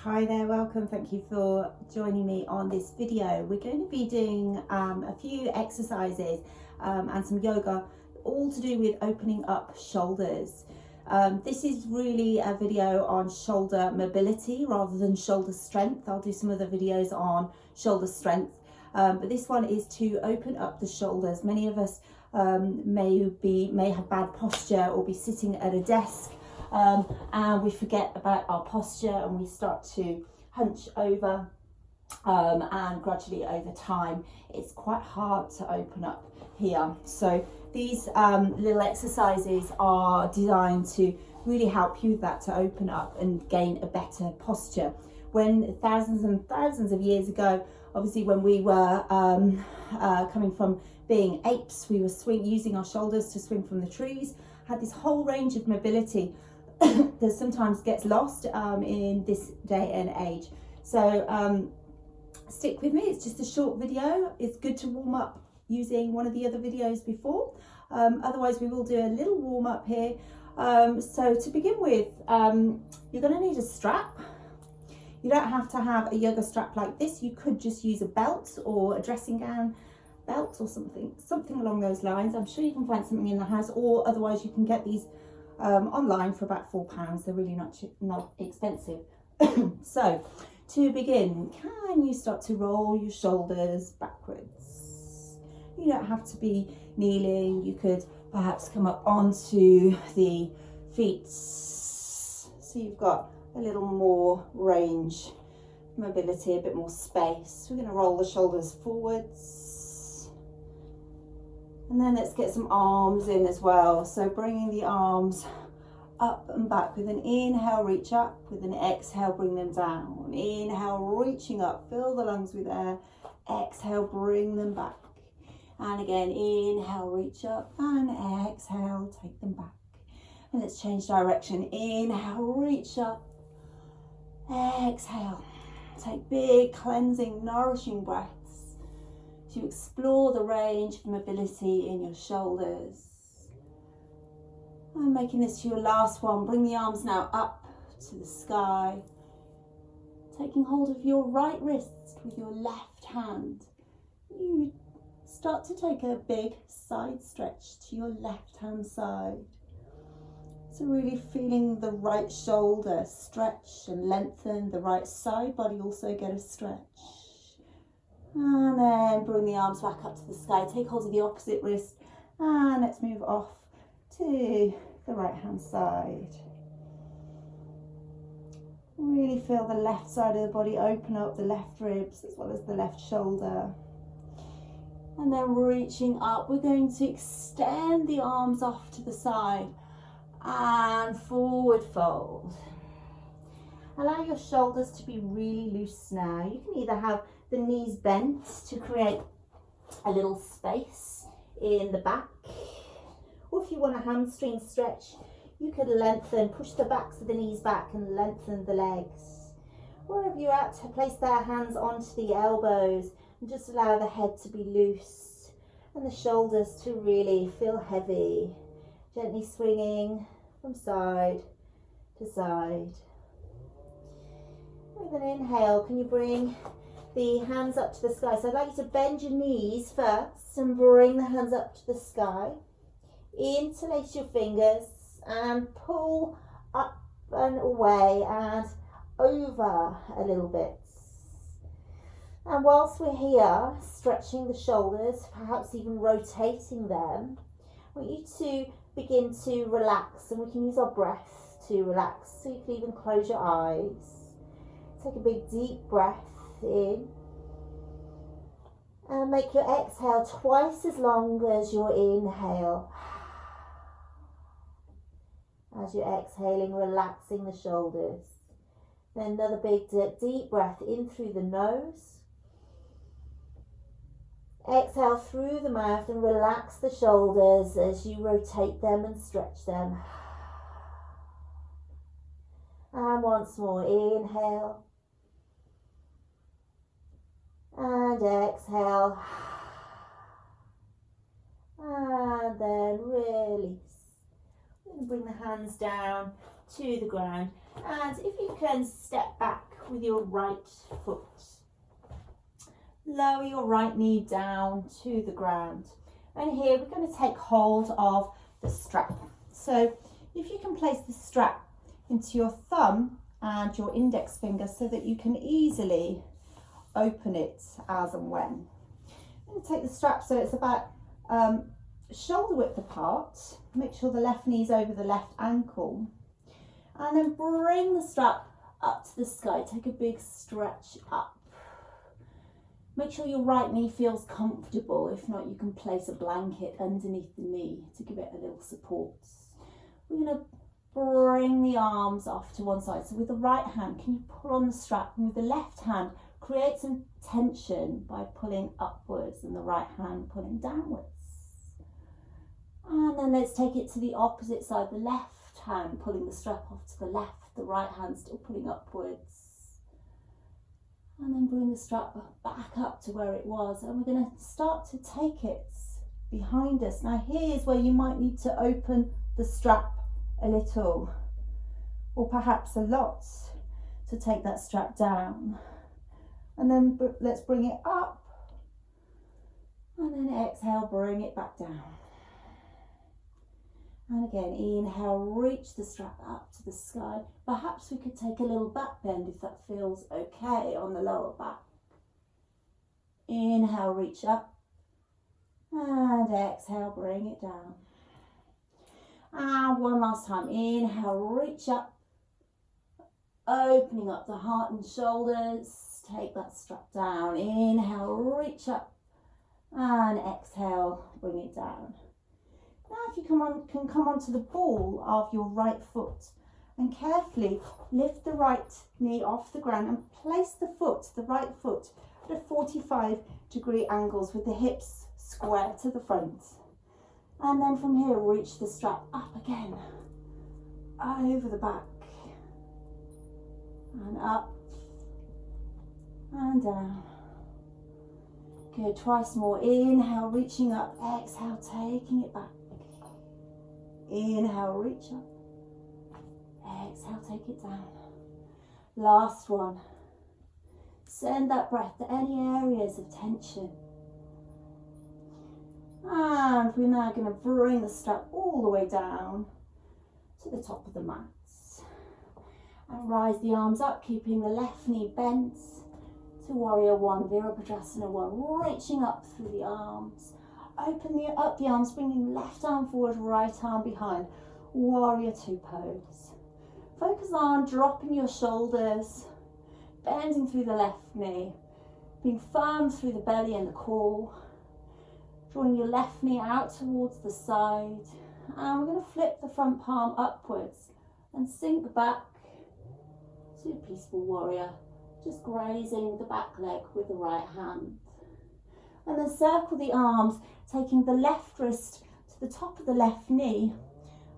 Hi there, welcome. Thank you for joining me on this video. We're going to be doing a few exercises and some yoga, all to do with opening up shoulders. This is really a video on shoulder mobility rather than shoulder strength. I'll do some other videos on shoulder strength, but this one is to open up the shoulders. Many of us may have bad posture or be sitting at a desk, and we forget about our posture and we start to hunch over, and gradually over time it's quite hard to open up here. So these little exercises are designed to really help you with that, to open up and gain a better posture. When thousands and thousands of years ago, obviously when we were coming from being apes, we were using our shoulders to swing from the trees, had this whole range of mobility that sometimes gets lost in this day and age. So stick with me, it's just a short video. It's good to warm up using one of the other videos before. Otherwise we will do a little warm up here. So to begin with, you're going to need a strap. You don't have to have a yoga strap like this. You could just use a belt or a dressing gown belt or something along those lines. I'm sure you can find something in the house, or otherwise you can get these online for about £4. They're really not expensive. So to begin, can you start to roll your shoulders backwards? You don't have to be kneeling. You could perhaps come up onto the feet so you've got a little more range, mobility, a bit more space. We're going to roll the shoulders forwards, and then let's get some arms in as well. So bringing the arms up and back with an inhale, reach up, with an exhale, bring them down. Inhale, reaching up, fill the lungs with air. Exhale, bring them back. And again, inhale, reach up, and exhale, take them back. And let's change direction. Inhale, reach up. Exhale. Take big, cleansing, nourishing breaths to explore the range of mobility in your shoulders. And making this your last one, bring the arms now up to the sky. Taking hold of your right wrist with your left hand. You start to take a big side stretch to your left hand side. So really feeling the right shoulder stretch and lengthen, the right side body also get a stretch. And then bring the arms back up to the sky, take hold of the opposite wrist, and let's move off to the right hand side. Really feel the left side of the body open up, the left ribs as well as the left shoulder. And then reaching up, we're going to extend the arms off to the side and forward fold. Allow your shoulders to be really loose now. You can either have the knees bent to create a little space in the back, or if you want a hamstring stretch, you could lengthen, push the backs of the knees back and lengthen the legs. Wherever you're at, to place their hands onto the elbows and just allow the head to be loose and the shoulders to really feel heavy. Gently swinging from side to side. With an inhale, can you bring the hands up to the sky? So I'd like you to bend your knees first and bring the hands up to the sky. Interlace your fingers and pull up and away and over a little bit. And whilst we're here, stretching the shoulders, perhaps even rotating them, I want you to begin to relax, and we can use our breath to relax. So you can even close your eyes. Take a big deep breath in. And make your exhale twice as long as your inhale. As you're exhaling, relaxing the shoulders. Then another big deep breath in through the nose. Exhale through the mouth and relax the shoulders as you rotate them and stretch them. And once more, inhale. And exhale. And then release. Bring the hands down to the ground, and if you can step back with your right foot. Lower your right knee down to the ground. And here we're going to take hold of the strap. So if you can place the strap into your thumb and your index finger so that you can easily open it as and when. I'm going to take the strap so it's about shoulder width apart. Make sure the left knee is over the left ankle. And then bring the strap up to the sky. Take a big stretch up. Make sure your right knee feels comfortable. If not, you can place a blanket underneath the knee to give it a little support. We're going to bring the arms off to one side. So with the right hand, can you pull on the strap? And with the left hand, create some tension by pulling upwards and the right hand pulling downwards. And then let's take it to the opposite side. The left hand pulling the strap off to the left. The right hand still pulling upwards. And then bring the strap back up to where it was. And we're going to start to take it behind us. Now here's where you might need to open the strap a little, or perhaps a lot, to take that strap down. And then let's bring it up. And then exhale, bring it back down. And again, inhale, reach the strap up to the sky. Perhaps we could take a little back bend if that feels okay on the lower back. Inhale, reach up. And exhale, bring it down. And one last time. Inhale, reach up. Opening up the heart and shoulders. Take that strap down. Inhale, reach up. And exhale, bring it down. Now if you can come onto the ball of your right foot and carefully lift the right knee off the ground and place the right foot at a 45-degree angles with the hips square to the front. And then from here, reach the strap up again, over the back, and up, and down. Good, twice more. Inhale, reaching up. Exhale, taking it back. Inhale, reach up. Exhale, take it down. Last one. Send that breath to any areas of tension. And we're now going to bring the strap all the way down to the top of the mat. And rise the arms up, keeping the left knee bent to Warrior One, Virabhadrasana 1. Reaching up through the arms. Open up the arms, bringing left arm forward, right arm behind. Warrior Two pose. Focus on dropping your shoulders, bending through the left knee, being firm through the belly and the core. Drawing your left knee out towards the side. And we're going to flip the front palm upwards and sink back to Peaceful Warrior. Just grazing the back leg with the right hand. And then circle the arms, taking the left wrist to the top of the left knee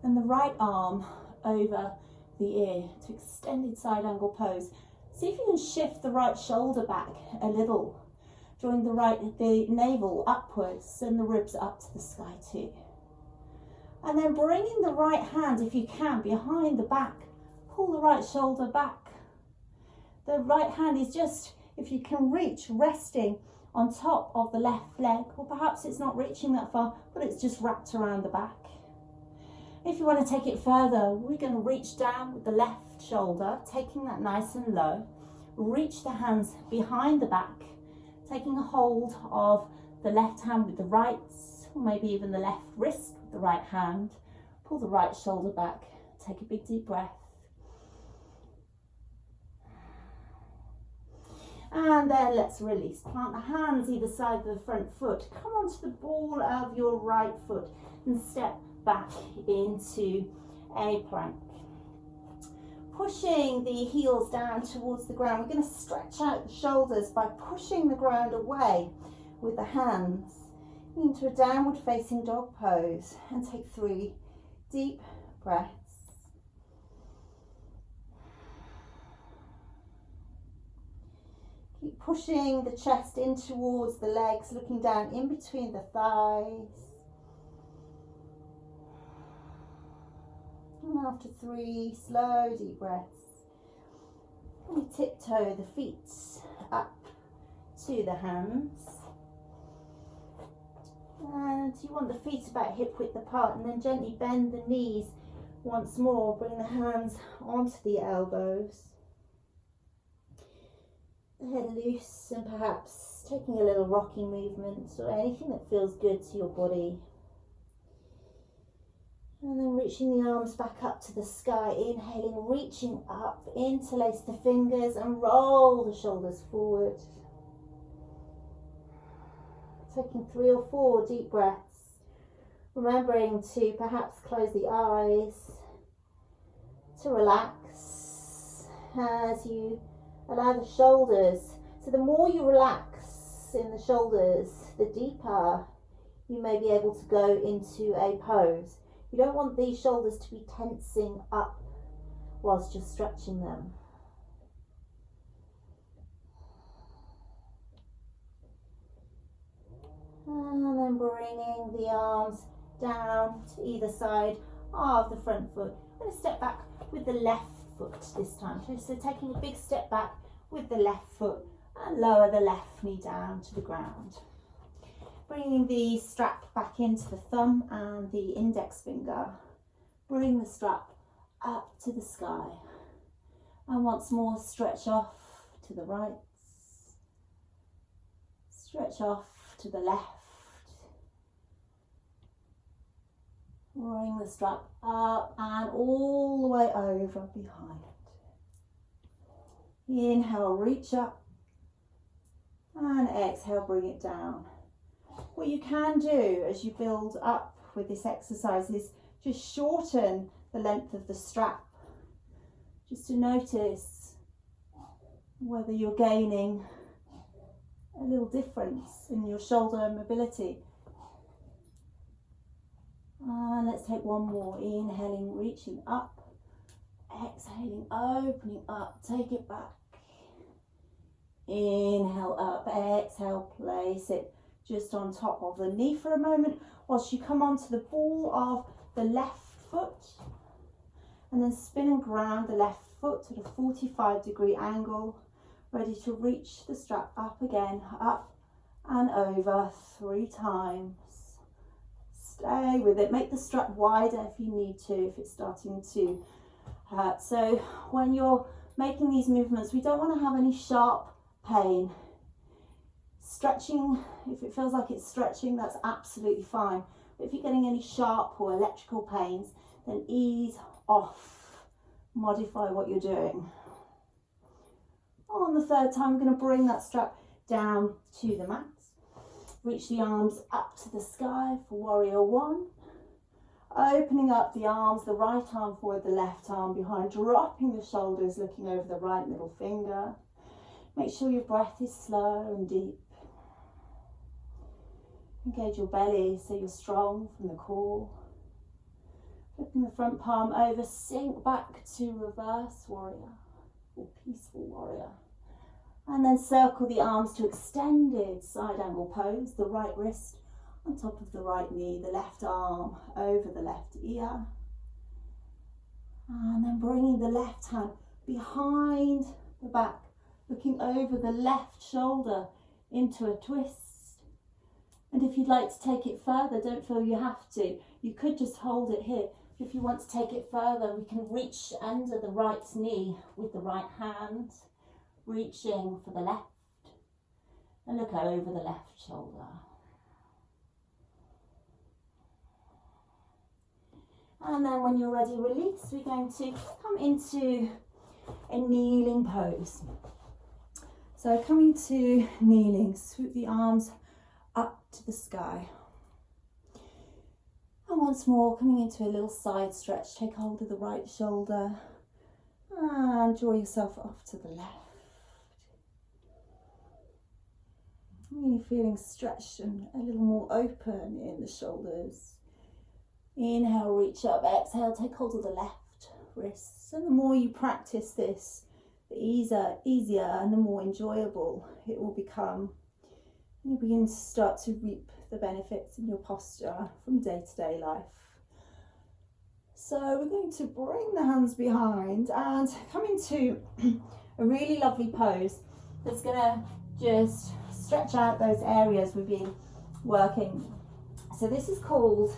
and the right arm over the ear to extended side angle pose. See if you can shift the right shoulder back a little, drawing the navel upwards and the ribs up to the sky too. And then bringing the right hand, if you can, behind the back. Pull the right shoulder back. The right hand is just, if you can reach, resting on top of the left leg, or perhaps it's not reaching that far, but it's just wrapped around the back. If you want to take it further, we're going to reach down with the left shoulder, taking that nice and low. Reach the hands behind the back, taking a hold of the left hand with the right, or maybe even the left wrist with the right hand. Pull the right shoulder back. Take a big deep breath. And then let's release. Plant the hands either side of the front foot. Come onto the ball of your right foot and step back into a plank. Pushing the heels down towards the ground. We're going to stretch out the shoulders by pushing the ground away with the hands into a downward facing dog pose, and take 3 deep breaths. Keep pushing the chest in towards the legs, looking down in between the thighs. And after 3 slow deep breaths, we tiptoe the feet up to the hands. And you want the feet about hip width apart, and then gently bend the knees once more. Bring the hands onto the elbows. The head loose, and perhaps taking a little rocking movement or anything that feels good to your body. And then reaching the arms back up to the sky, inhaling, reaching up, interlace the fingers and roll the shoulders forward. Taking 3 or 4 deep breaths, remembering to perhaps close the eyes, to relax as you allow the shoulders. So the more you relax in the shoulders, the deeper you may be able to go into a pose. You don't want these shoulders to be tensing up whilst you're stretching them. And then bringing the arms down to either side of the front foot. I'm going to step back with the left foot this time. So taking a big step back with the left foot and lower the left knee down to the ground. Bringing the strap back into the thumb and the index finger. Bring the strap up to the sky. And once more, stretch off to the right. Stretch off to the left. Bring the strap up and all the way over behind. Inhale, reach up. And exhale, bring it down. What you can do as you build up with this exercise is just shorten the length of the strap. Just to notice whether you're gaining a little difference in your shoulder mobility. And let's take one more. Inhaling, reaching up. Exhaling, opening up. Take it back. Inhale up. Exhale, place it just on top of the knee for a moment whilst you come onto the ball of the left foot. And then spin and ground the left foot at a 45-degree angle. Ready to reach the strap up again. Up and over 3 times. Stay with it. Make the strap wider if you need to, if it's starting to hurt. So when you're making these movements, we don't want to have any sharp pain. Stretching, if it feels like it's stretching, that's absolutely fine. But if you're getting any sharp or electrical pains, then ease off. Modify what you're doing. On the 3rd time, I'm going to bring that strap down to the mat. Reach the arms up to the sky for warrior 1. Opening up the arms, the right arm forward, the left arm behind, dropping the shoulders, looking over the right middle finger. Make sure your breath is slow and deep. Engage your belly so you're strong from the core. Flipping the front palm over, sink back to reverse warrior or peaceful warrior. And then circle the arms to extended side angle pose, the right wrist on top of the right knee, the left arm over the left ear. And then bringing the left hand behind the back, looking over the left shoulder into a twist. And if you'd like to take it further, don't feel you have to. You could just hold it here. If you want to take it further, we can reach under the right knee with the right hand. Reaching for the left and look over the left shoulder. And then when you're ready, release. We're going to come into a kneeling pose. So coming to kneeling, swoop the arms up to the sky. And once more, coming into a little side stretch, take hold of the right shoulder and draw yourself off to the left. Really feeling stretched and a little more open in the shoulders. Inhale, reach up. Exhale, take hold of the left wrist. And the more you practice this, the easier and the more enjoyable it will become. And you'll begin to start to reap the benefits in your posture from day-to-day life. So we're going to bring the hands behind and come into a really lovely pose that's gonna just stretch out those areas we've been working. So this is called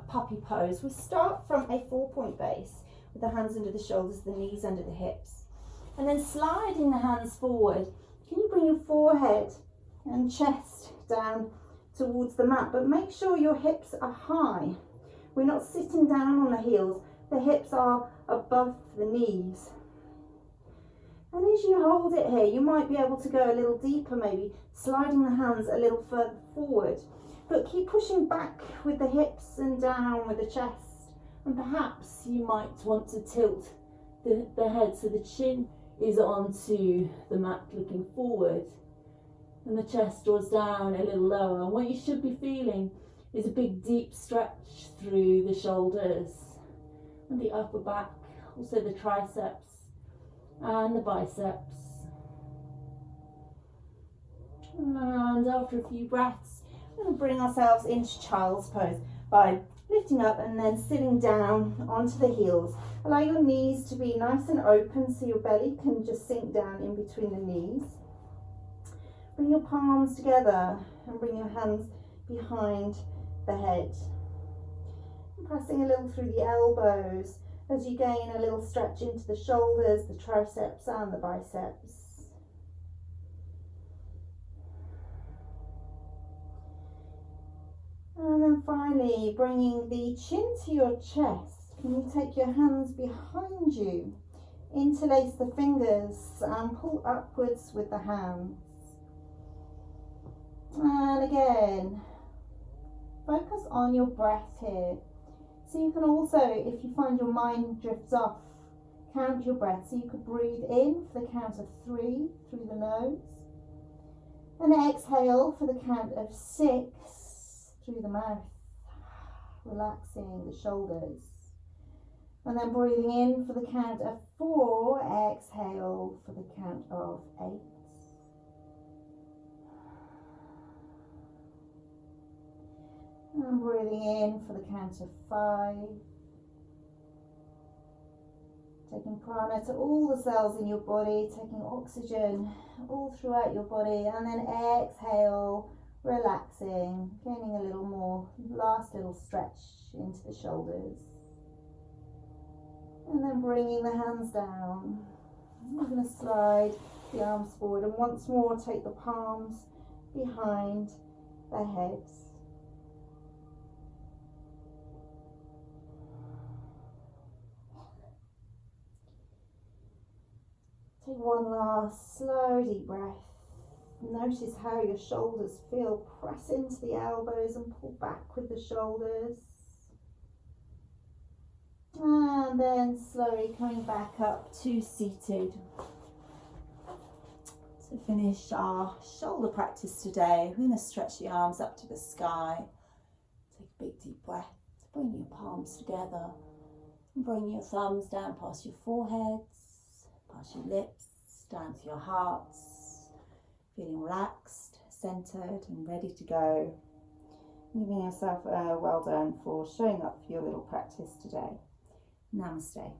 puppy pose. We start from a 4-point base with the hands under the shoulders, the knees under the hips, and then sliding the hands forward. Can you bring your forehead and chest down towards the mat, but make sure your hips are high. We're not sitting down on the heels, the hips are above the knees. And as you hold it here, you might be able to go a little deeper, maybe sliding the hands a little further forward, but keep pushing back with the hips and down with the chest. And perhaps you might want to tilt the head so the chin is onto the mat looking forward, and the chest draws down a little lower. And what you should be feeling is a big deep stretch through the shoulders and the upper back, also the triceps and the biceps. And after a few breaths, we're going to bring ourselves into child's pose by lifting up and then sitting down onto the heels. Allow your knees to be nice and open so your belly can just sink down in between the knees. Bring your palms together and bring your hands behind the head. And pressing a little through the elbows as you gain a little stretch into the shoulders, the triceps and the biceps. And then finally, bringing the chin to your chest. Can you take your hands behind you, interlace the fingers and pull upwards with the hands. And again, focus on your breath here. So you can also, if you find your mind drifts off, count your breath. So you could breathe in for the count of 3 through the nose, and exhale for the count of 6 through the mouth, relaxing the shoulders. And then breathing in for the count of 4, exhale for the count of 8. And breathing in for the count of 5. Taking prana to all the cells in your body, taking oxygen all throughout your body, and then exhale, relaxing, gaining a little more, last little stretch into the shoulders. And then bringing the hands down. We're going to slide the arms forward, and once more take the palms behind the heads. Take one last slow deep breath. Notice how your shoulders feel. Press into the elbows and pull back with the shoulders. And then slowly coming back up to seated. To finish our shoulder practice today, we're going to stretch the arms up to the sky. Take a big deep breath. Bring your palms together. And bring your thumbs down past your foreheads, past your lips, down to your hearts. Feeling relaxed, centered and ready to go. Giving yourself a well done for showing up for your little practice today. Namaste.